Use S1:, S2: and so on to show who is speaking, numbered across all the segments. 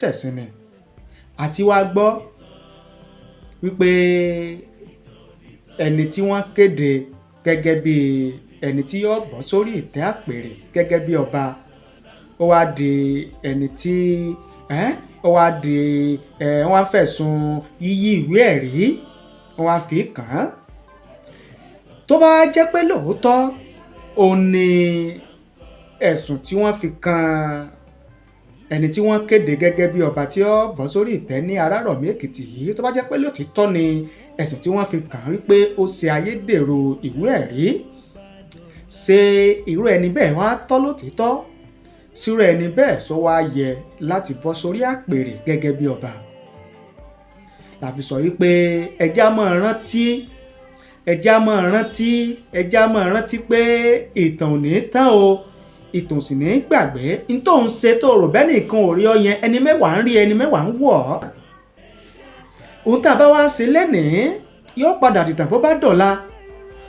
S1: ṣẹ̀sìn ni àti wá gbọ́ wípé ẹni tí wọ́n kéde gẹ́gẹ́ bí ẹni tí yóò bọ́ sórí ìtẹ́ àpèrè gẹ́gẹ́ bí ọba ó wá di ẹni tí wọ́n fẹ̀sùn yíyí ìwé ẹ̀rí wọ́n fi kàn án. Tó bá jẹ́ pé lóòótọ́ ó ní ẹ̀sùn tí wọ́n fi kan ẹni tí wọ́n kéde gẹ́gẹ́ bí ọba tí ó bọ́ sórí ìtẹ́ ní Arárọ̀mí Èkìtì yìí, tó bá jẹ́ pé lóòtítọ́ ni ẹ̀sùn tí wọ́n fi kàn án wípé ó ṣe ayédèrú ìwé ẹ̀rí, ṣé irú ẹni bẹ́ẹ̀ wá tọ́ lóòtítọ́? Sírú ẹni bẹ́ẹ̀ sọ wá yẹ láti bọ́ sórí àpèrè gẹ́gẹ́ bí ọba? Làfi sọ wípé ẹjá máa rántí pé ìtàn ò ní tán o, ìtàn ò sì ní gbàgbé. N tó ń ṣe tó rò bẹ́ẹ̀ nìkan ò rí ọ yẹn, ẹni mẹ́wàá ń rí, ẹni mẹ́wàá ń wọ̀ ọ́. Ohun tá a bá wá ṣe lénìí yóò padà dìtàn bó bá dọ̀la.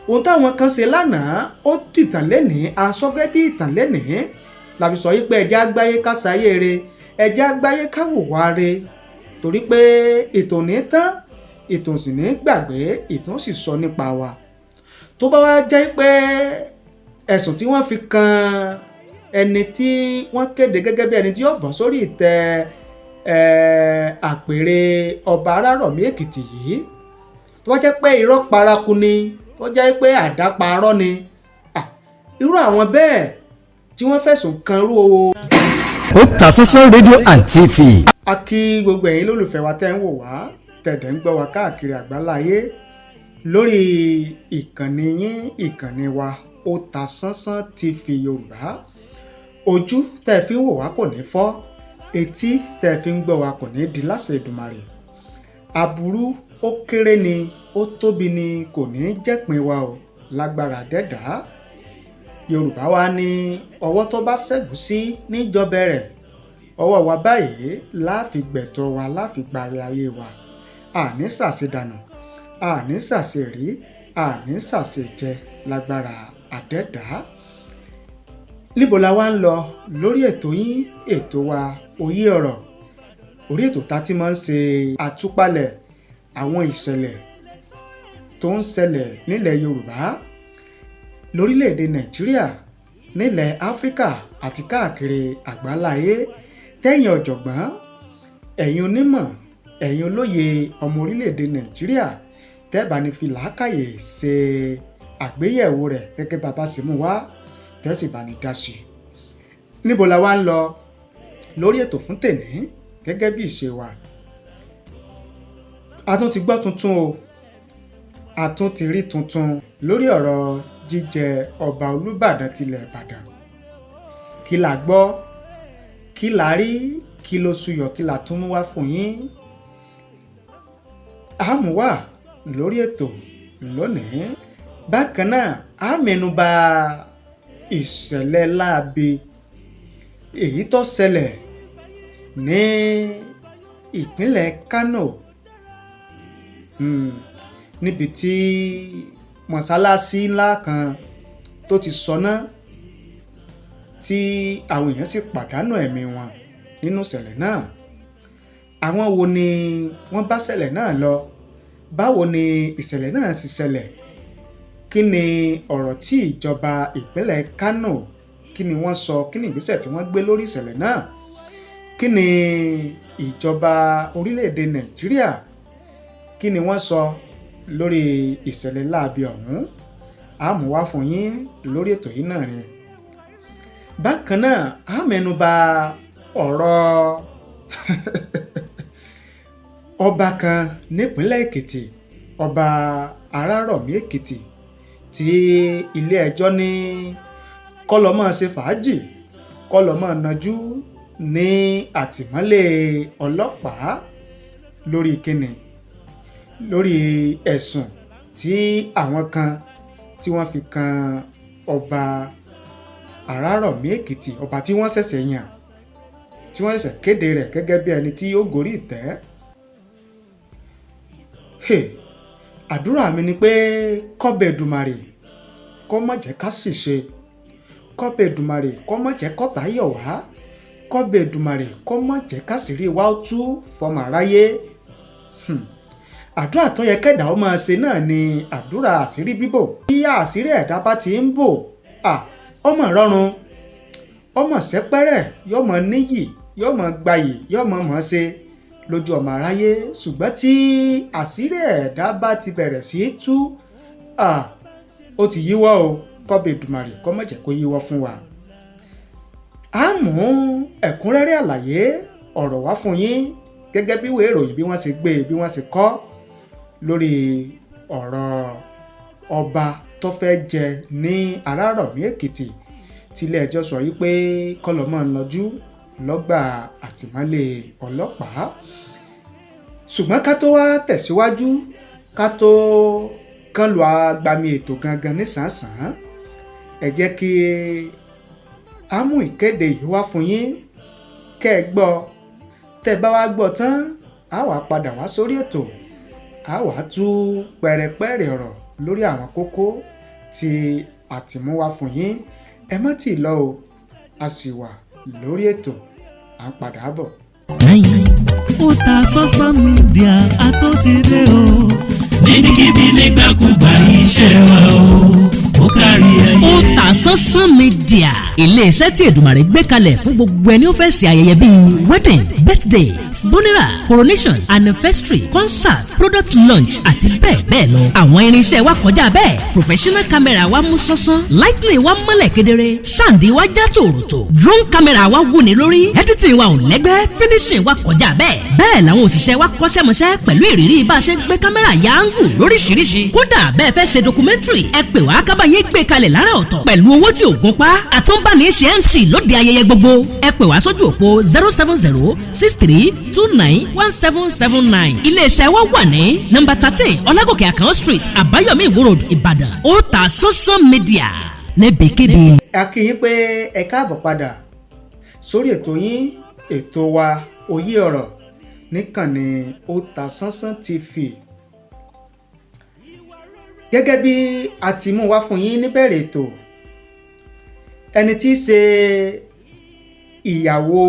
S1: Ohun táwọn kan ṣe lánàá ó dìtàn lénìí, aṣọ́gẹ́ bí ìtàn lénìí. Làfi sọ wípé ẹjẹ́ àgbáyé ká sáyé re, ẹjẹ́ àgbáyé ká wùwà re, torí pé ìtàn ò ní tán, ìtàn ò sì ní gbàgbé, ìtàn ó sì sọ nípa wa. Tó bá wá jẹ́ pé ẹ̀sùn tí wọ́n fi kan ẹni tí wọ́n kéde gẹ́gẹ́ bí ẹni tí yóò bọ́ sórí ìtẹ́ àpèrè ọba Arárọ̀mí Èkìtì yìí, tó bá jẹ́ pé irọ́ paraku ni, tó jẹ́ pé àdáparọ́ ni, irú àwọn bẹ́ẹ̀ tí wọ́n fẹ̀sùn kan rú o.
S2: Otasansan rédíò and TV.
S1: A kí gbogbo ẹ̀yin lólùfẹ́ wa tẹ́ ń wò wá, tẹ̀dẹ̀ ń gbọ́ wa káàkiri àgbáláyé lórí ìkànnì yín, ìkànnì wa Otasansan TV Yorùbá. Ojú tẹ́ fi ń wò wá kò ní fọ́, etí tẹ́ fi ń gbọ́ wa kò ní di láṣẹ Èdùmàrè. Aburú ó kéré ni, ó tóbi ni, kò ní jẹ́pin wa o, lágbára dẹ́dàá. Yorùbá wa ní ọwọ́ tó bá ṣẹ́gun sí níjọbẹ̀ rẹ̀, ọwọ́ wa báyìí láfi gbẹ̀tọ́ wa, láfi gbàre ayé wa. Àní ṣàṣedànù, àní ṣàṣerí, àní ṣàṣejẹ, lágbára àdẹ́dàá. Níbo la wá ń lọ lórí ètò yín, ètò wa Oyè Ọ̀rọ̀, orí ètò tá ti máa ń ṣe àtúpalẹ̀ àwọn ìṣẹ̀lẹ̀ tó ń ṣẹlẹ̀ nílẹ̀ Yorùbá, lórílẹ̀‐èdè Nàìjíríà, nílẹ̀ Áfíríkà àti káàkiri àgbáláyé. Tẹ́yin ọ̀jọ̀gbọ́n, ẹ̀yin onímọ̀, ẹ̀yin olóye ọmọ orílẹ̀‐èdè Nàìjíríà tẹ́bà ní fi làákàyè ṣe àgbéyẹ̀wò rẹ̀ gẹ́gẹ́ bàbá sì mú wá, tẹ́sì bá ní dá sí. Níbo la wá ń lọ lórí ètò fún tèmi gẹ́gẹ́ bí ìṣe wa? A tún ti gbọ́ tuntun o, a tún ti rí tuntun lórí ọ̀rọ̀ jíjẹ ọba Olúbàdàn tilẹ̀ Ìbàdàn. Kí la gbọ́, kí la rí, kí ló suyọ̀, kí la tún mú wá fún yín? A mú wá lórí ètò lónìí. Bákan náà a mẹ́nubà ìṣẹ̀lẹ̀ láabi èyí tó ṣẹlẹ̀ ní ìpínlẹ̀ Kano, níbi tí mọ́sálásí ńlá kan tó ti sọná tí àwọn èèyàn sì pàdánù ẹ̀mí wọn nínú ìṣẹ̀lẹ̀ náà. Àwọn wo ni wọ́n bá ṣẹlẹ̀ náà lọ? Báwo ni ìṣẹ̀lẹ̀ náà ti ṣẹlẹ̀? Kí ni ọ̀rọ̀ tí ìjọba ìpínlẹ̀ Kano, kí ni wọ́n sọ? Kí ni ìgbésẹ̀ tí wọ́n gbé lórí ìṣẹ̀lẹ̀ náà? Kí ni ìjọba orílẹ̀-èdè Nàìjíríà, kí ni wọ́n sọ lórí ìṣẹ̀lẹ̀ láabi ọ̀hún? A mú wá fún yín lórí ètò yìí náà ni. Bákan náà a mẹ́nubà ọ̀rọ̀ ọba kan nípínlẹ̀ Èkìtì, ọba Arárọ̀mí Èkìtì, tí ilé ẹjọ́ ní kó lọ máa ṣe fàájì, kó lọ máa najú ní àtìmọ́lé ọlọ́pàá lórí kíni, lórí ẹ̀sùn tí àwọn kan tí wọ́n fi kan ọba Arárọ̀mí Èkìtì, ọba tí wọ́n ṣẹ̀ṣẹ̀ yàn, tí wọ́n ṣẹ̀ṣẹ̀ kéde rẹ̀ gẹ́gẹ́ bí ẹni tí ó gorí ìtẹ́. Àdúrà mi ni pé kọ́bẹ̀ Èdùmàrè kó má jẹ́ ká ṣìṣe, kọ́bẹ̀ Èdùmàrè kó má jẹ́ kọ́tá yọ̀ wá, kọ́bẹ̀ Èdùmàrè kó má jẹ́ kásìrí wa ó tú fọmọ aráyé. Àdúrà tó yẹ kẹ́dà ó máa ṣe náà ni àdúrà àṣírí bíbò. Bí àṣírí ẹ̀dá bá ti ń bò ọmọ rọrùn ọmọ sẹ́pẹ́rẹ́ yọmọ níyì yọmọ gbayì yọmọ mọ̀ ṣe lójú ọmọ aráyé. Ṣùgbọ́n tí àṣírí ẹ̀dá bá ti bẹ̀rẹ̀ sí í tú ó ti yíwọ́ o. Kọ́bẹ̀ Èdùmàrè kó má jẹ́ kó yíwọ́ fún wa. A mú ẹ̀kúnrẹ́rẹ́ àlàyé ọ̀rọ̀ wá fún yín gẹ́gẹ́ bí ìwé ìròyìn bí wọ́n ṣe gbé bí wọ́n ṣe kọ lórí ọ̀rọ̀ ọba tó fẹ́ jẹ ní Arárọ̀mí Èkìtì tí ilé ẹjọ́ sọ yìí pé kọ́lọ́mọ́ ń lọ́jú lọ́gbà àtìmọ́lé ọlọ́pàá. Ṣùgbọ́n ká tó wá tẹ̀síwájú ká tó kán lu agbami ètò gangan nísànsán ẹ jẹ́ kí a mú ìkéde yìí wá fún yín kẹ́ ẹ gbọ́. Tẹ́ bá wá gbọ́ tán a wá padà wá sórí ètò a wá tú pẹ̀rẹ̀pẹ̀rẹ̀ ọ̀rọ̀ lórí àwọn kókó tí a ti mú wá fún yín. Ẹ má tì lọ o, a sì wà lórí ètò à ń padà bọ̀.
S3: Ó ta social media àtúntìdé o níbikíbi nígbàkúgbà iṣẹ́ wa ó kárí ayé.
S4: Ó ta social media ilé-iṣẹ́ tí Èdùmàrè gbé kalẹ̀ fún gbogbo ẹni ó fẹ́ ṣe ayẹyẹ bíi wedding, birthday, funeral, coronation, anniversary, concert, product launch àti bẹ́ẹ̀ bẹ́ẹ̀ lọ. Àwọn irinṣẹ́ wa kọjá bẹ́ẹ̀, professional camera wa mú sánsán, lightning wa mọ́lẹ̀ kedere, sound wa já tòròtò, drone camera wa wúni lórí, editing wa ò lẹ́gbẹ́, finishing wa kọjá bẹ́ẹ̀. Bẹ́ẹ̀ làwọn òṣìṣẹ́ wa kọ́ṣẹ́mọṣẹ́ pẹ̀lú ìrírí bá a ṣe gbé kámẹ́rà ya áńgù lóríṣiríṣi. Kódà bẹ́ẹ̀ fẹ́ ṣe documentary ẹ pè wá kábà yín gbé kalẹ̀ lára ọ̀tọ̀ pẹ̀lú owó tí ò gún pa. Àtúnbáni ṣe MC lóde ayẹyẹ gbogbo. Ẹ pè wá sójú òpó 07063291779. Iléeṣẹ́ wa wà ní nọ́mbà 13 Ọlágòkè Àkànó Street, Àbáyọ̀mí Ìwó Road, Ìbàdàn. Ó ta social media níbikíbi.
S1: A kí yín pé ẹ káàbọ̀ padà sórí ètò yín ètò wa Òye Ọ̀rọ̀ níkànnì Ó Ta Sánsán TV. Gẹ́gẹ́ bí a ti mú wá fún yín níbẹ̀rẹ̀ ètò, ẹni tí í ṣe ìyàwó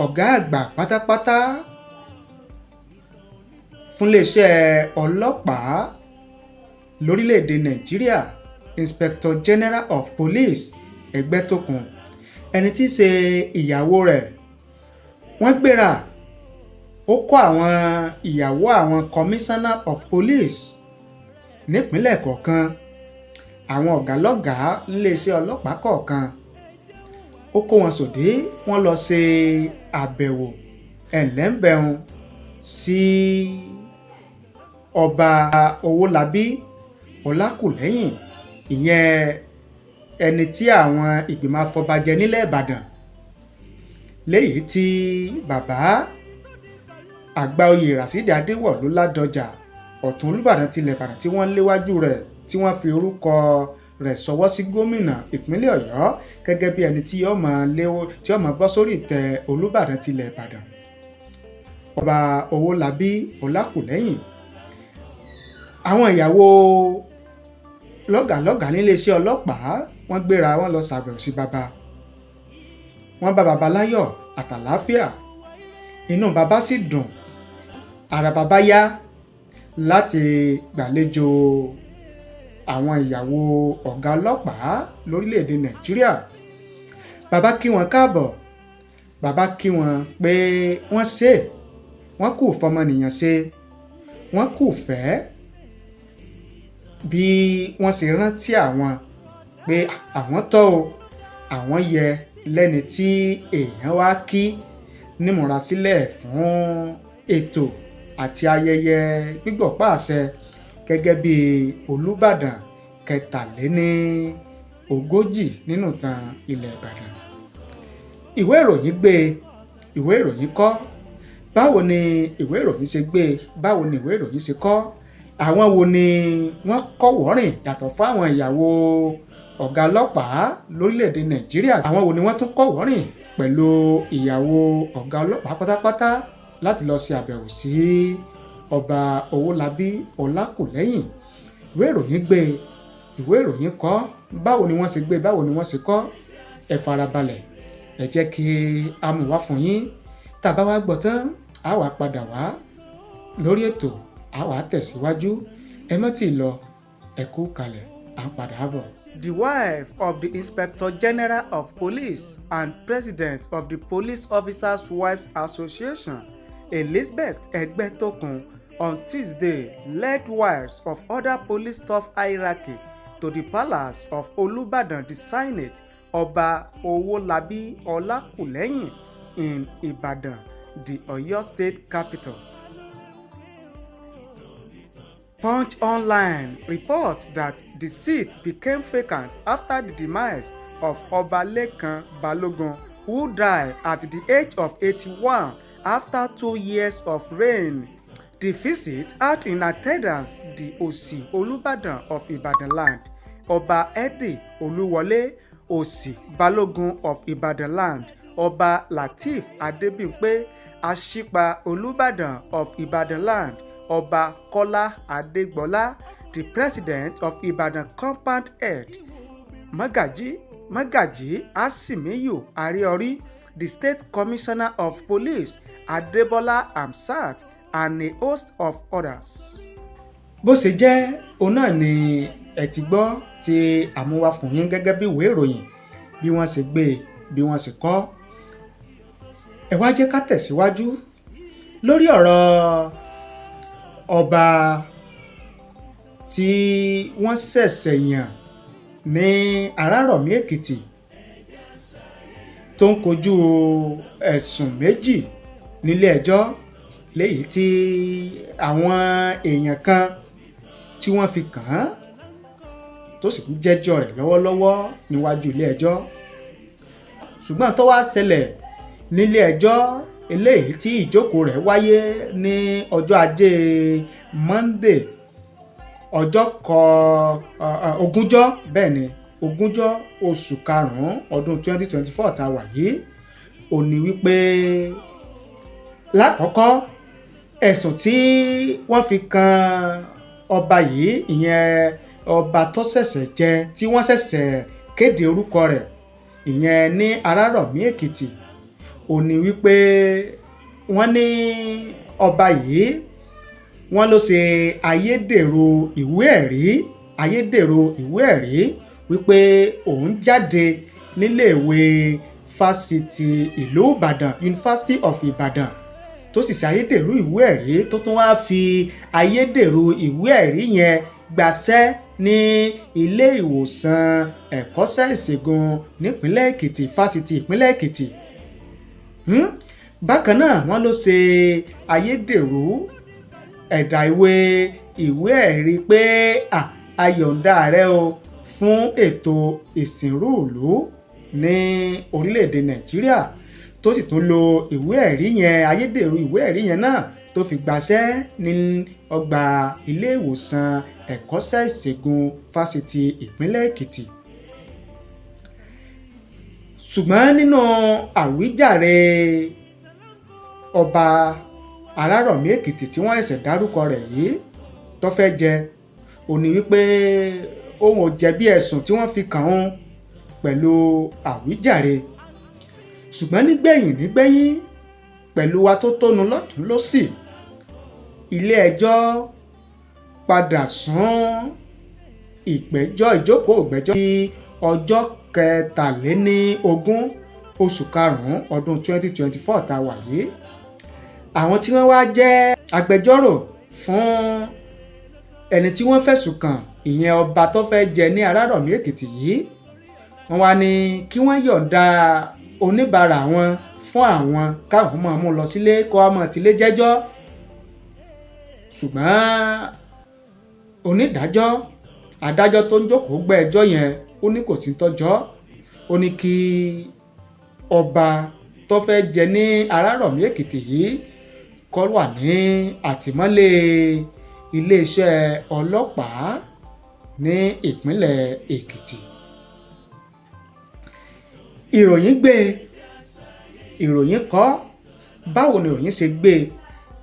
S1: ọ̀gá àgbà pátápátá fún iléeṣẹ́ ọlọ́pàá lórílẹ̀‐èdè Nàìjíríà, Inspector General of Police Egbetokun, ẹni tí í ṣe ìyàwó rẹ̀ wọ́n gbéra ó kó àwọn ìyàwó àwọn Commissioner of Police nípínlẹ̀ kọ̀ọ̀kan, àwọn ọ̀gá lọ́gàá níléeṣẹ́ ọlọ́pàá kọ̀ọ̀kan, ó kó wọn sòdé wọ́n lọ ṣe àbẹ̀wò ẹ̀lẹ́mbẹ̀rún sí Ọba Owolabi Olakuleyin, ìyẹn ẹni tí àwọn ìgbìmọ̀ afọbajẹ nílẹ̀ Ìbàdàn léyìí tí bàbá Àgbàoyè Ràṣídì Adéwọ̀lú Ládọjà Ọ̀tún Olúbàdàn tilẹ̀ Ìbàdàn tí wọ́n léwájú rẹ̀ tí wọ́n fi orúkọ rẹ̀ sọwọ́ sí gómìnà ìpínlẹ̀ Ọ̀yọ́ gẹ́gẹ́ bí ẹni tí yóò máa bọ́ sórí ìtẹ́ Olúbàdàn tilẹ̀ Ìbàdàn, Ọba Owolabi Olakuleyin. Àwọn ìyàwó lọ́gàlọ́gà níléeṣẹ́ ọlọ́pàá wọ́n gbéra wọ́n lọ ṣàbẹ̀wò sí bàbá, wọ́n bá bàbá láyọ̀ àtàláfíà, inú bàbá sì dùn, ara bàbá yá láti gbàlejò àwọn ìyàwó ọ̀gá ọlọ́pàá lórílẹ̀‐èdè Nàìjíríà. Bàbá kí wọn káàbọ̀, bàbá kí wọn pé wọ́n ṣe wọ́n kù fọmọnìyàn ṣe, wọ́n kù fẹ́ bí wọ́n ṣe rántí àwọn pé àwọn tọ́ o, àwọn yẹ lẹ́ni tí èèyàn wá kí nímúra sílẹ̀ fún ètò àti ayẹyẹ gbígbọ̀pá àṣẹ gẹ́gẹ́ bí Olúbàdàn kẹtàléní ogójì nínú ìtàn ilẹ̀ Ìbàdàn. Ìwé ìròyìn gbé, ìwé ìròyìn kọ. Báwo ni ìwé ìròyìn ṣe gbé? Báwo ni ìwé ìròyìn ṣe kọ? Àwọn wo ni wọ́n kọ́ wọ́rìn yàtọ̀ fún àwọn ìyàwó ọ̀gá ọlọ́pàá lórílẹ̀‐èdè Nàìjíríà? Àwọn wo ni wọ́n tún kọ́ wọ́rìn pẹ̀lú ìyàwó ọ̀gá ọlọ́pàá pátápátá láti lọ ṣe àbẹ̀wò sí Ọba Owolabi Olakuleyin? Ìwé ìròyìn gbé, ìwé ìròyìn kọ. Báwo ni wọ́n ṣe gbé? Báwo ni wọ́n ṣe kọ? Ẹ farabalẹ̀ ẹ jẹ́ kí a mú wá fún yín. Tá a bá wá gbọ́ tán a wá padà wá lórí ètò, a wá tẹ̀síwájú. Ẹ má tíì lọ, ẹ kú kalẹ̀, à ń padà bọ̀. The wife of the Inspector General of Police and President of the Police Officers' Wives Association, Elizabeth Egbetokun, on Tuesday led wives of other police staff hierarchy to the palace of Olubadan Designate, Oba Owolabi Olakuleyin in Ibadan, the Oyo State capital. Punch Online reports that the seat became vacant after the demise of Oba Lekan Balogun, who died at the age of 81 after 2 years of reign. The visit had in attendance the Osi Olubadan of Ibadan land, Oba Ede Oluwole Osi Balogun of Ibadan land, Oba Lateef Adebimpe Ashipa Olubadan of Ibadan land, Oba Kola Adegbola, the president of Ibadan compound head, Magaji Asimiyu Ariori, the state commissioner of police Adebola Amsat, and a host of others. Bó ṣe jẹ́ òun náà ni ẹ ti gbọ́ tí àmúwá fún yín gẹ́gẹ́ bí ìwé ìròyìn bí wọ́n ṣe gbé bí wọ́n ṣe kọ. Ẹ wá jẹ́ ká tẹ̀síwájú lórí ọ̀rọ̀ ọba tí wọ́n ṣẹ̀ṣẹ̀ yàn ní Arárọ̀mí Èkìtì tó ń kojú ẹ̀sùn méjì nílé ẹjọ́ léyìí tí àwọn èèyàn kan tí wọ́n fi kàn án tó sì ń jẹ́jọ́ rẹ̀ lọ́wọ́lọ́wọ́ níwájú ilé ẹjọ́. Ṣùgbọ́n tó wá ṣẹlẹ̀ nílé ẹjọ́ eléyìí tí ìjókòó rẹ̀ wáyé ní ọjọ́ ajé Monday ogúnjọ́ bẹ́ẹ̀ ni ogúnjọ́ oṣù karùn-ún ọdún 2024 tá a wà yìí, ó ní wípé lákọ̀ọ́kọ́ ẹ̀sùn tí wọ́n fi kan ọba yìí, ìyẹn ọba tó ṣẹ̀ṣẹ̀ jẹ tí wọ́n ṣẹ̀ṣẹ̀ kéde orúkọ rẹ̀ ìyẹn ní Arárọ̀mí Èkìtì, ó ní wípé wọ́n ní ọba yìí wọ́n ló ṣe ayédèrú ìwé ẹ̀rí wípé òun jáde níléèwé fásitì ìlú Ìbàdàn, University of Ibadan, tó sì ṣe ayédèrú ìwé ẹ̀rí tó tún wá fi ayédèrú ìwé ẹ̀rí yẹn gbaṣẹ́ ní ilé ìwòsàn ẹ̀kọ́ṣẹ́ ìṣègùn nípínlẹ̀ Èkìtì, fásitì ìpínlẹ̀ Èkìtì. Bákan náà wọ́n ló ṣe ayédèrú ẹ̀dà ìwé ẹ̀rí pé ayọ̀ǹda rẹ̀ o fún ètò ìsìnrú ìlú ní orílẹ̀-èdè Nàìjíríà, tó sì tún lo ìwé ẹ̀rí yẹn, ayédèrú ìwé ẹ̀rí yẹn náà tó fi gbaṣẹ́ ní ọgbà ilé ìwòsàn ẹ̀kọ́ṣẹ́ ìṣègùn fásitì ìpínlẹ̀ Èkìtì. Ṣùgbọ́n nínú àwíjàre ọba Arárọ̀mí Èkìtì tí wọ́n ẹ̀sẹ̀ dárúkọ rẹ̀ yìí tó fẹ́ jẹ, ó ní wípé òun ò jẹ̀bi ẹ̀sùn tí wọ́n fi kàn án pẹ̀lú àwíjàre. Ṣùgbọ́n nígbẹ̀yìn pẹ̀lú atótónu lọ́tùn lósì, ilé ẹjọ́ padà sún ìjókòó ìgbẹ́jọ́ sí ọjọ́ 23 oṣù karùn-ún ọdún 2024 tá a wà yìí. Àwọn tí wọ́n wá jẹ́ agbẹjọ́rò fún ẹni tí wọ́n fẹ̀sùn kàn, ìyẹn ọba tó fẹ́ jẹ ní Arárọ̀mí Èkìtì yìí, wọ́n wá ní kí wọ́n yọ̀ǹda oníbàárà wọn fún àwọn káwọn máa mú lọ sílé kó wá máa tilé jẹ́jọ́. Ṣùgbọ́n adájọ́ tó ń jókòó gbọ́ ẹjọ́ yẹn, ó ní kò sí tọ́jọ́, ó ní kí ọba tó fẹ́ jẹ ní Arárọ̀mí Èkìtì yìí kó wà ní àtìmọ́lé iléeṣẹ́ ọlọ́pàá ní ìpínlẹ̀ Èkìtì. Ìròyìn gbé, ìròyìn kọ, báwo ni ìròyìn ṣe gbé,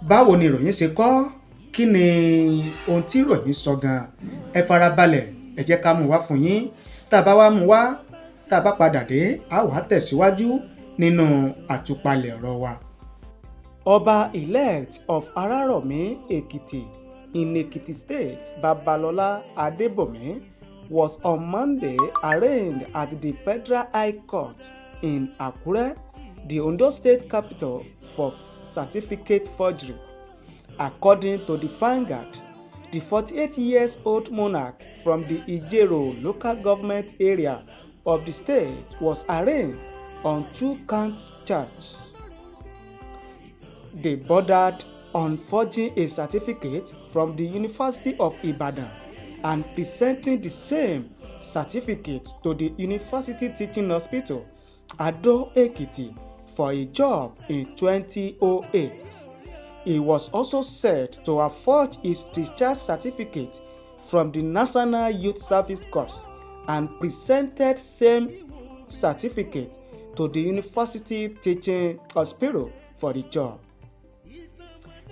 S1: báwo ni ìròyìn ṣe kọ, kí ni ohun tí ìròyìn sọ gan? Ẹ farabalẹ̀, ẹ jẹ́ ká mú wá fún yín. Tá a bá wá mú wá, tá a bá padà dé, a wá tẹ̀síwájú nínú àtúpalẹ̀ ọ̀rọ̀ wa. Ọba elect of Araromi Ekiti in Ekiti State, Babalola Adebomi, was on Monday arraigned at the Federal High Court in Akure, the Ondo State capital, for certificate forgery. According to the Vanguard, the 48-year-old monarch from the Ijero local government area of the state was arraigned on 2-count charge. They bordered on forging a certificate from the University of Ibadan and presenting the same certificate to the University Teaching Hospital, Ado Ekiti, for a job in 2008. He was also said to have forged his discharge certificate from the National Youth Service Corps and presented same certificate to the University Teaching Hospital for the job.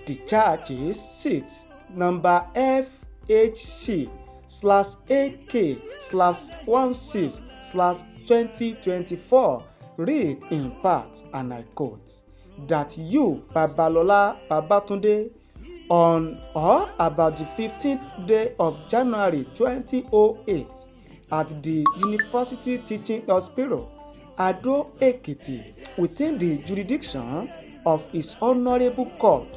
S1: The charges sheet number FHC/AK/16/2024 read in part, and I quote, that you, Babalola Babatunde, on or about the 15th day of January 2008 at the University Teaching Hospital, Ado Ekiti, within the jurisdiction of his honorable court,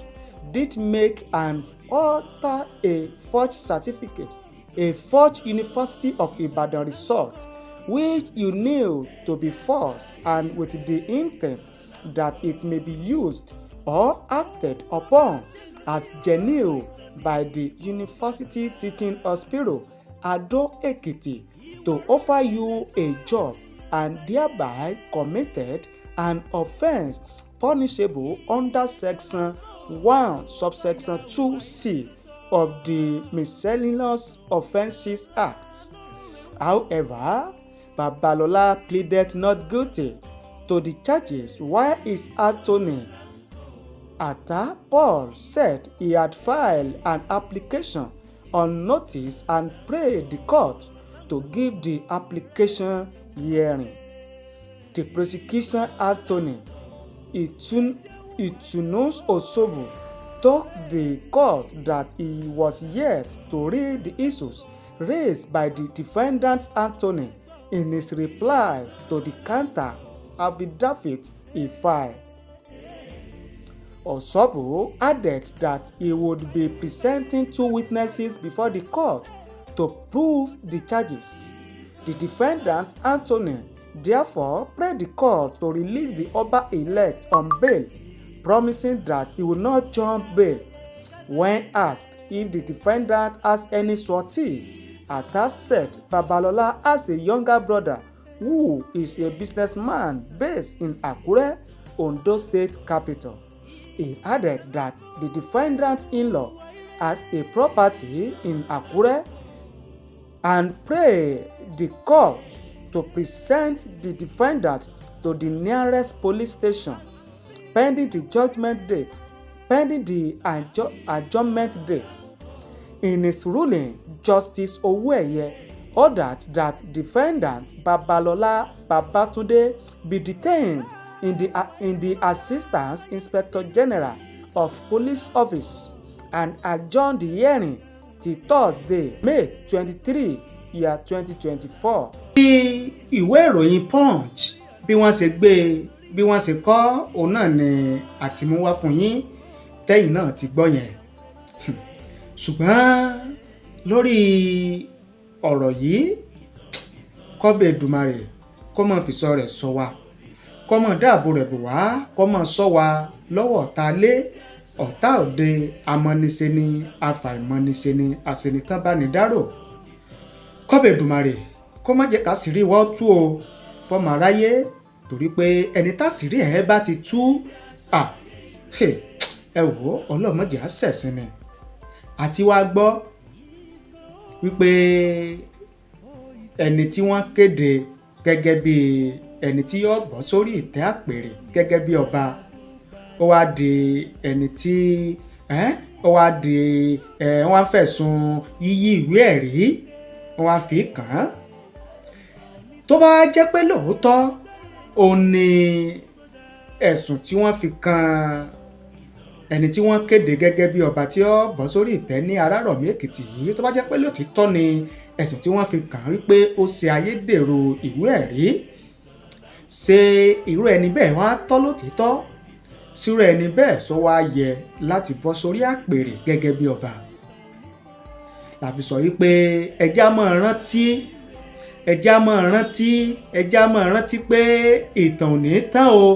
S1: did make and alter a forged certificate, a forged University of Ibadan result, which you knew to be false, and with the intent that it may be used or acted upon as genuine by the University Teaching Hospital, Ado Ekiti, to offer you a job, and thereby committed an offence punishable under Section 1, subsection 2C of the Miscellaneous Offences Act. However, Babalola pleaded not guilty to the charges, while his attorney, Atta Paul, said he had filed an application on notice and prayed the court to give the application hearing. The prosecution attorney, Itunus Osobu, told the court that he was yet to read the issues raised by the defendant's attorney in his reply to the counter affidavit he filed. Osobu added that he would be presenting 2 witnesses before the court to prove the charges. The defendant's attorney therefore prayed the court to release the Oba-elect on bail, promising that he would not jump bail. When asked if the defendant has any surety, Atta said Babalola has a younger brother who is a businessman based in Akure, Ondo State capital. He added that the defendant-in-law has a property in Akure and prayed the court to present the defendant to the nearest police station pending the adjournment dates. In his ruling, Justice Oweye ordered that defendant Babalola Babatunde be detained in the Assistant Inspector General of Police Office and adjourned the hearing till Thursday, May 23, year 2024. bí ìwé ìròyìn Punch bí wọ́n ṣe kọ òun náà ni àtìmúwá fún yín tẹ́yìn náà ti gbọ́ yẹn. Ṣùgbọ́n lórí ọ̀rọ̀ yìí, kọ́bẹ̀ Èdùmàrè kó máa fìṣọ́ rẹ̀ ṣọ́ wa, kó máa dáàbò rẹ̀ bò wá, kó máa ṣọ́ wa lọ́wọ́ ọ̀tá ilé ọ̀tá òde, amọ́niṣe ni afàìmọ́niṣe ni àṣenìtàn bá ní dárò. Kọ́bẹ̀ Èdùmàrè kó má jẹ́ ká sírí wọ́n tú o fọmọ aráyé, torí pé ẹni tá sírí ẹ̀ bá ti tú ẹ wò ó, ọlọ́mọdé á ṣẹ̀sìn ni. Àti wá gbọ́ wípé ẹni tí wọ́n kéde gẹ́gẹ́ bí ẹni tí yóò bọ́ sórí ìtẹ́ àpèrè gẹ́gẹ́ bí ọba, ó wá di ẹni tí wọ́n fẹ̀sùn yíyí ìwé ẹ̀rí wọ́n fi kàn án. Tó bá jẹ́ pé lóòótọ́ òun ni ẹ̀sùn tí wọ́n fi kan ẹni tí wọ́n kéde gẹ́gẹ́ bí ọba tí ó bọ́ sórí ìtẹ́ ní Arárọ̀mí Èkìtì yìí, tó bá jẹ́ pé lóòtítọ́ ni ẹ̀sùn tí wọ́n fi kàn wípé ó ṣe ayédèrú ìwé ẹ̀rí, ṣé irú ẹni bẹ́ẹ̀ wá tọ́ lótìítọ́? Sírú ẹni bẹ́ẹ̀ sọ wá yẹ láti bọ́ sórí àpèrè gẹ́gẹ́ bí ọba? Làfi sọ wípé ẹjá máa rántí pé ìtàn ò ní tán o,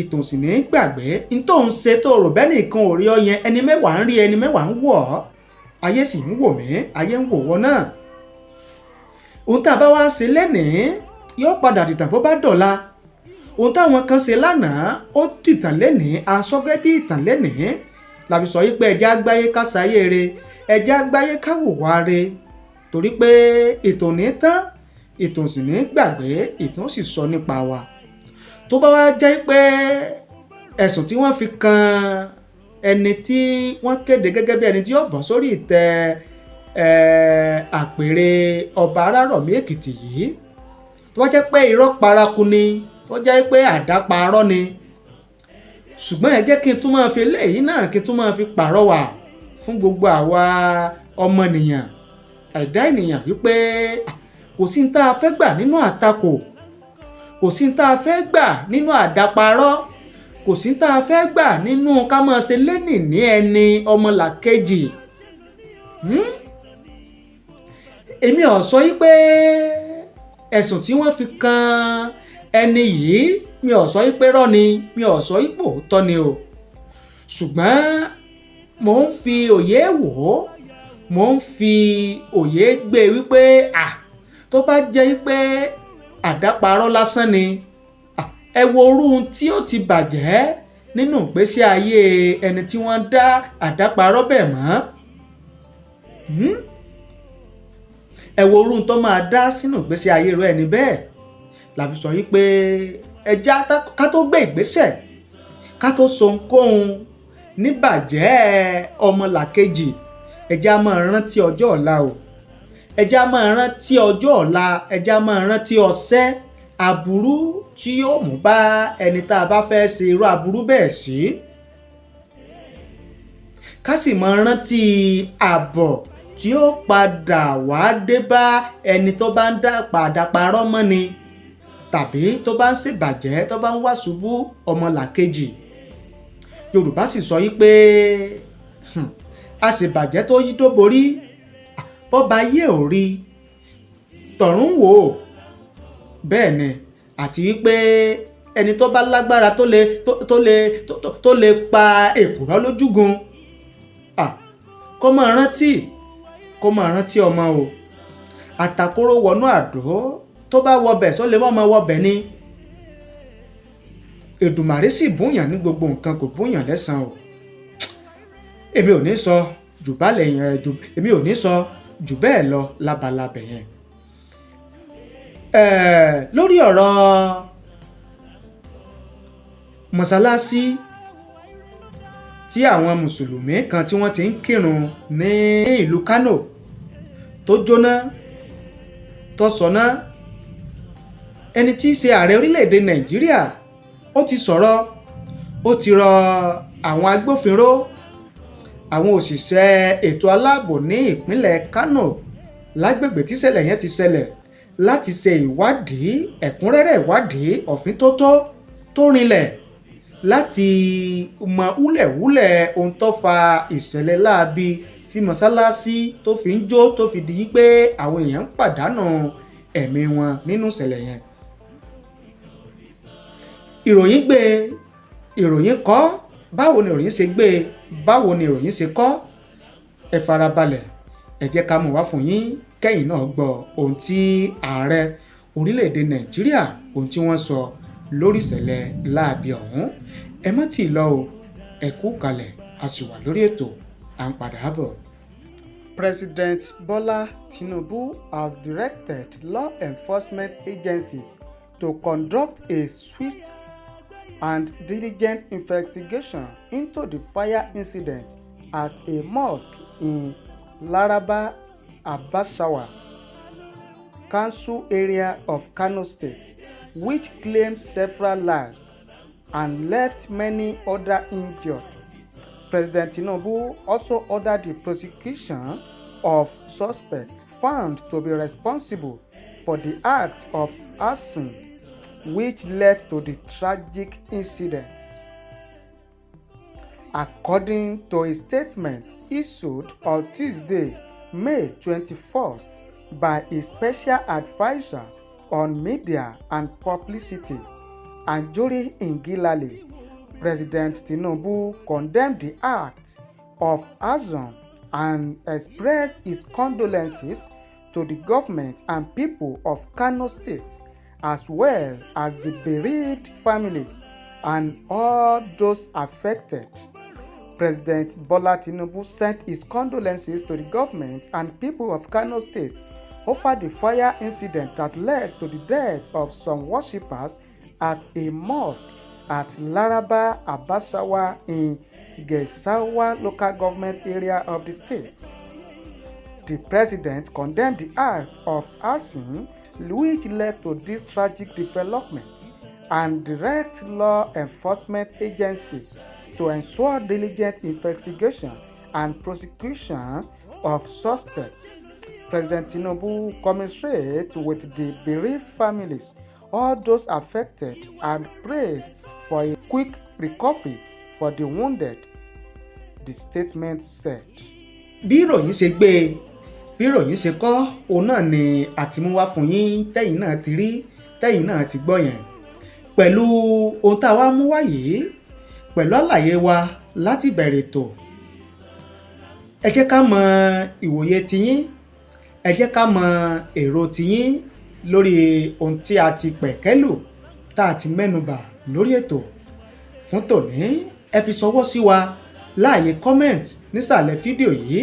S1: ìtàn sì ní gbàgbé. n tó ń ṣe tó rò bẹ́ẹ̀ nìkan ò rí ọ yẹn, ẹni mẹ́wàá ń rí, ẹni mẹ́wàá ń wọ̀ ọ́, ayé sì ń wò mí, ayé ń wò wọ́n náà. ohun tá a bá wá ṣe lénìí yóò padà dìtàn bó bá dọ̀la. ohun táwọn kan ṣe lánàá ó dìtàn lénìí, aṣọ́gẹ́ bí ìtàn lénìí. Làfi sọ wípé ẹjá gbáyé ká sáyé re, ẹjá gbáyé ká wùwá re, torí pé ìtàn ní tán, ìtàn sì ní gbàgbé, ìtàn sì sọ nípa wa. Tó bá wá jẹ́ pé ẹ̀sùn tí wọ́n fi kan ẹni tí wọ́n kéde gẹ́gẹ́ bí ẹni tí yóò bọ́ sórí ìtẹ́ àpèrè ọba Arárọ̀mí Èkìtì yìí, tó bá jẹ́ pé irọ́ paraku ni, tó jẹ́ pé àdáparọ́ ni, ṣùgbọ́n ẹ jẹ́ kí n tún máa fi eléyìí náà kí n tún máa fi pàrọwà fún gbogbo àwa ọmọnìyàn, ẹ̀dá ènìyàn, wípé kò sí ní tá a fẹ́ gbà nínú àtakò, kò sí ní tá a fẹ́ gbà nínú àdáparọ́, kò sí ní tá a fẹ́ gbà nínú ká máa ṣe lẹ́nì ní ẹni ọmọlàkejì. Èmi ò sọ yí pé ẹ̀sùn tí wọ́n fi kan ẹni yìí, mi ò sọ yí pé rọ́ ni, mi ò sọ yí pé òótọ́ ni o, ṣùgbọ́n mò ń fi òye wò ó, mò ń fi òye gbé wípé tó bá jẹ́ pé àdáparọ́ lásán ni, ẹ wo orú tí ó ti bàjẹ́ nínú ìgbésí ayé ẹni tí wọ́n dá àdáparọ́ bẹ́ẹ̀ mọ́. ẹ wo orú tó máa dá sínú ìgbésí ayé rẹ̀ ẹni bẹ́ẹ̀. Làfi sọ wípé ẹjá ká tó gbé ìgbésẹ̀, ká tó so ohunkóhun níbàjẹ́ ọmọlàkejì, ẹjá máa rántí ọjọ́ ọ̀la o, ẹjá máa rántí ọjọ́ ọ̀la, ẹjá máa rántí ọṣẹ́ aburú tí yóò mú bá ẹni tá a bá fẹ́ ṣe irú aburú bẹ́ẹ̀ sí. Ká sì máa rántí àbọ̀ tí ó padà wá dé bá ẹni tó bá ń àdáparọ́ mọ́ ni, tàbí tó bá ń ṣèbàjẹ́, tó bá ń wá ṣubú ọmọlàkejì. Yorùbá sì sọ wípé àṣebàjẹ́ tó yí tó borí, bọ́ba yé ò rí tọ̀run wò ó. Bẹ́ẹ̀ ni, àti wípé ẹni tó bá lágbára tó lè pa èkùrọ́ lójúgun, kó máa rántí ọmọ o. Àtàkóró wọnú àdó, tó bá wọbẹ̀ sọ lè mọ́ wọbẹ̀ ni. Èdùmàrè sì búyàn ní gbogbo nǹkan, kò búyàn lẹ́san o. Èmi ò ní sọ jù bẹ́ẹ̀ lọ lábalábẹ̀ yẹn. Lórí ọ̀rọ̀ mọ́sálásí tí àwọn mùsùlùmí kan tí wọ́n ti ń kírun ní ìlú Kano tó jóná tó sọná, ẹni tí í ṣe ààrẹ orílẹ̀-èdè Nàìjíríà ó ti sọ̀rọ̀, ó ti rọ àwọn agbófinró, àwọn òṣìṣẹ́ ètò aláàbò ní ìpínlẹ̀ Kano lágbègbè tíṣẹ̀lẹ̀ yẹn ti ṣẹlẹ̀ láti ṣe ìwádìí, ẹ̀kúnrẹ́rẹ́ ìwádìí ọ̀fíntótó tó rinlẹ̀ láti mọ wúlẹ̀wúlẹ̀ ohun tó fa ìṣẹ̀lẹ̀ láabi tí mọ́sálásí tó fi ń jó, tó fi di pé àwọn èèyàn ń pàdánù ẹ̀mí wọn nínú ìṣẹ̀lẹ̀ yẹn. Ìròyìn gbé, ìròyìn kọ, báwo ni ìròyìn ṣe gbé, báwo ni ìròyìn ṣe kọ, ẹ farabalẹ̀, ẹ jẹ́ ká mú wá fún yín kẹ́yìn náà gbọ́ ohun tí ààrẹ orílẹ̀-èdè Nàìjíríà, ohun tí wọ́n sọ lórí ìṣẹ̀lẹ̀ láabi ọ̀hún. Ẹ má tì í lọ o, ẹ kú kalẹ̀, a sì wà lórí ètò, à ń padà bọ̀. President Bola Tinubu has directed law enforcement agencies to conduct a swift and diligent investigation into the fire incident at a mosque in Laraba Abasawa Council area of Kano State, which claimed several lives. and left many others injured. President Tinubu also ordered the prosecution of suspects found to be responsible for the act of arson, which led to the tragic incidents. According to a statement issued on Tuesday, May 21st, by a special advisor on media and publicity, Anjorin Ngilale, President Tinubu condemned the act of arson and expressed his condolences to the government and people of Kano State, as well as the bereaved families and all those affected. President Bola Tinubu sent his condolences to the government and people of Kano State over the fire incident that led to the death of some worshippers at a mosque at Laraba Abasawa in Gesawa local government area of the state. The president condemned the act of arson which led to this tragic development and directed law enforcement agencies to ensure diligent investigation and prosecution of suspects. President Tinubu commiserated with the bereaved families, all those affected, and prays for a quick recovery for the wounded, the statement said.
S2: Bí ìròyìn ṣe gbé e, bí ìròyìn ṣe kọ, òun náà ni àtimúwá fún yín tẹ́yìn náà ti rí, tẹ́yìn náà ti gbọ́ yẹn. Pẹ̀lú ohun tá a wá mú wá yìí, pẹ̀lú àlàyé wa láti bẹ̀rẹ̀ ètò, ẹ jẹ́ ká mọ ìwòye tiyín, ẹ jẹ́ ká mọ èrò tiyín lórí ohun tí a ti pẹ̀kẹ́lù tá a ti mẹ́nubà lórí ètò fún tòní. Ẹ fi ṣọwọ́ sí wa láàyè comment nísàlẹ̀ fídíò yìí,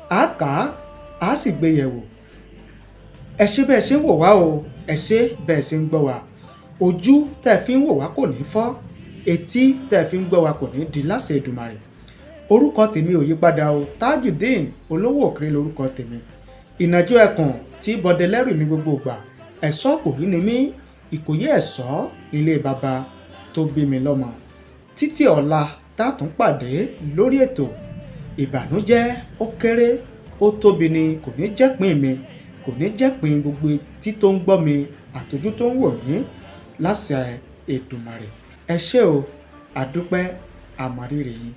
S2: a kà á sì gbé yẹ̀wò. Ẹ ṣé bẹ́ẹ̀ ṣe ń wò wá o, ẹ ṣé bẹ́ẹ̀ ṣe ń gbọ́ wá. Ojú tẹ́ fi ń wò wá kò ní fọ́, etí tẹ́ fi ń gbọ́ wá kò ní di láṣẹ Èdùmàrè. Orúkọ tèmi ò yípadà o, Tajudeen olówó òkèrè lórúkọ tèmi. Ìnàjò ẹkùn tí bọdẹ lẹ́rù ní gbogbo ìgbà, ẹ̀ṣọ́ Ìkòyí ni mí, Ìkòyí ẹ̀ṣọ́ ilé baba tó bí mi lọ́mọ. Títí ọ̀la tátún pàdé lórí ètò. Ìbànújẹ́ ó kéré ó tóbi ni kò ní jẹ́pin mi, kò ní jẹ́pin gbogbo etí tó ń gbọ́ mi àtọ́jú tó ń wò mí láṣẹ Èdùmàrè. Ẹ ṣé o, àdúpẹ́ àmọ̀rírì yín.